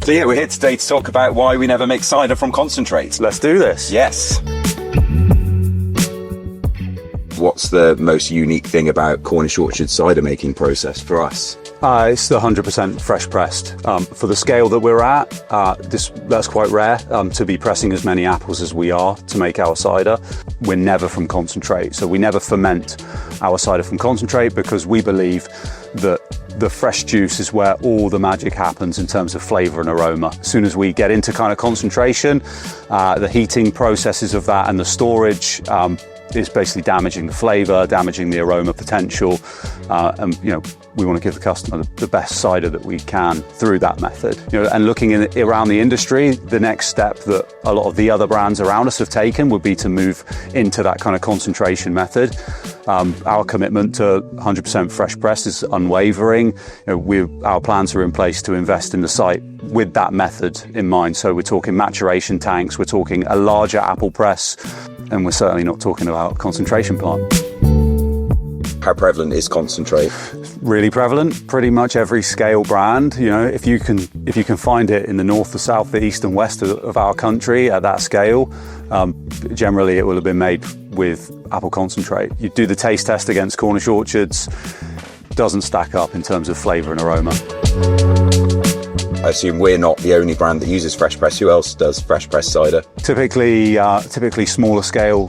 So yeah, we're here today to talk about why we never make cider from concentrate. Let's do this. Yes. What's the most unique thing about Cornish Orchard's cider making process for us? It's the 100% fresh pressed. For the scale that we're at, that's quite rare to be pressing as many apples as we are to make our cider. We're never from concentrate, so we never ferment our cider from concentrate because we believe that the fresh juice is where all the magic happens in terms of flavour and aroma. As soon as we get into kind of concentration, the heating processes of that and the storage is basically damaging the flavour, damaging the aroma potential, and we want to give the customer the best cider that we can through that method. And looking around the industry, the next step that a lot of the other brands around us have taken would be to move into that kind of concentration method. Our commitment to 100% fresh press is unwavering. Our plans are in place to invest in the site with that method in mind. So we're talking maturation tanks, we're talking a larger apple press, and we're certainly not talking about a concentration plant. How prevalent is concentrate? Really prevalent. Pretty much every scale brand. If you can find it in the north, the south, the east, and west of our country at that scale, generally it will have been made with apple concentrate. You do the taste test against Cornish Orchards, doesn't stack up in terms of flavour and aroma. I assume we're not the only brand that uses fresh press. Who else does fresh press cider? Typically smaller scale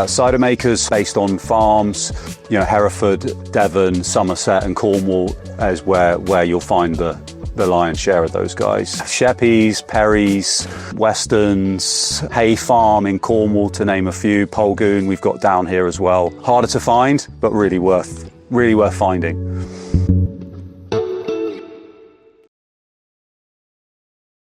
cider makers based on farms. Hereford, Devon, Somerset and Cornwall is where you'll find the lion's share of those guys. Sheppies, Perrys, Westerns, Hay Farm in Cornwall, to name a few. Polgoon we've got down here as well. Harder to find, but really worth finding.